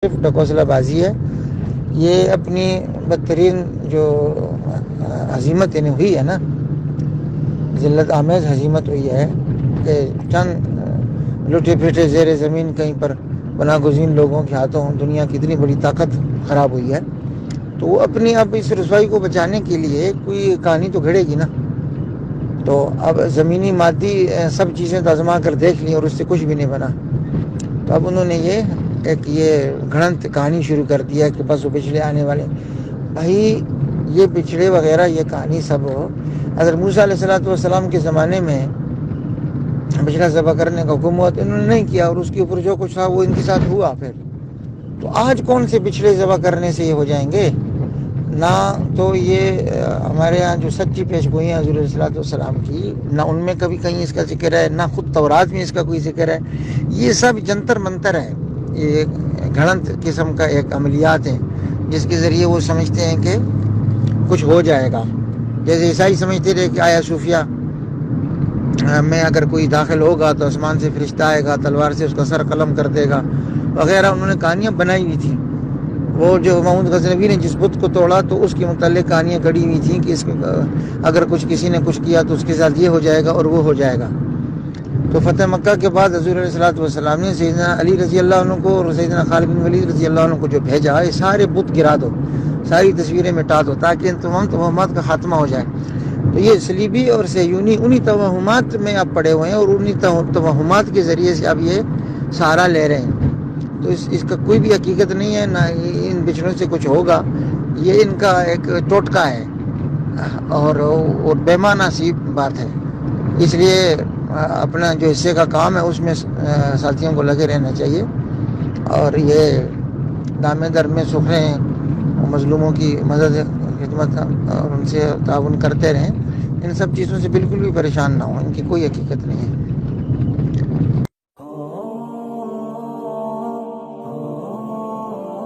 صرف ڈکوسلا بازی ہے. یہ اپنی بدترین جو ہزیمت ہوئی ہے نا، ذلت آمیز ہزیمت ہوئی ہے کہ چند لٹے پھیٹے زیر زمین کہیں پر پناہ گزین لوگوں کے ہاتھوں دنیا کی اتنی بڑی طاقت خراب ہوئی ہے. تو وہ اپنی اب اس رسوائی کو بچانے کے لیے کوئی کہانی تو گھڑے گی نا. تو اب زمینی مادی سب چیزیں تو آزما کر دیکھ لی اور اس سے کچھ بھی نہیں بنا. تو اب انہوں نے یہ گھڑنت کہانی شروع کر دیا کہ بس وہ پچھلے آنے والے. بھائی یہ پچھڑے وغیرہ یہ کہانی سب حضرت موسیٰ علیہ السلام کے زمانے میں بچڑا ذبح کرنے کا حکم ہوا تو انہوں نے نہیں کیا، اور اس کے اوپر جو کچھ تھا وہ ان کے ساتھ ہوا. پھر تو آج کون سے بچھڑے ذبح کرنے سے یہ ہو جائیں گے؟ نہ تو یہ ہمارے ہاں جو سچی پیش گوئی ہیں حضور صلی اللہ علیہ وسلم کی، نہ ان میں کبھی کہیں اس کا ذکر ہے، نہ خود تورات میں اس کا کوئی ذکر ہے. یہ سب جنتر منتر ہے، یہ گھڑنت قسم کا ایک عملیات ہیں جس کے ذریعے وہ سمجھتے ہیں کہ کچھ ہو جائے گا. جیسے عیسائی سمجھتے رہے کہ آیا صوفیہ میں اگر کوئی داخل ہوگا تو آسمان سے فرشتہ آئے گا، تلوار سے اس کا سر قلم کر دے گا وغیرہ. انہوں نے کہانیاں بنائی ہوئی تھیں. وہ جو محمود غزنوی نے جس بت کو توڑا تو اس کے متعلق کہانیاں گڑھی ہوئی تھیں کہ اگر کسی نے کچھ کیا تو اس کے ساتھ یہ ہو جائے گا اور وہ ہو جائے گا. تو فتح مکہ کے بعد حضور علیہ السلام نے سیدنا علی رضی اللہ عنہ کو اور سیدنا خالد بن ولید رضی اللہ عنہ کو جو بھیجا، یہ سارے بت گرا دو، ساری تصویریں مٹا دو تاکہ ان تمام توہمات کا خاتمہ ہو جائے. تو یہ صلیبی اور صہیونی انہی توہمات میں اب پڑے ہوئے ہیں اور انہی توہمات کے ذریعے سے اب یہ سہارا لے رہے ہیں. تو اس کا کوئی بھی حقیقت نہیں ہے، نہ ان بچڑوں سے کچھ ہوگا. یہ ان کا ایک ٹوٹکا ہے اور بے معنی سی بات ہے. اس لیے اپنا جو حصے کا کام ہے اس میں ساتھیوں کو لگے رہنا چاہیے، اور یہ دامے در میں سکھ رہے ہیں، مظلوموں کی مدد خدمت اور ان سے تعاون کرتے رہیں. ان سب چیزوں سے بالکل بھی پریشان نہ ہوں، ان کی کوئی حقیقت نہیں ہے.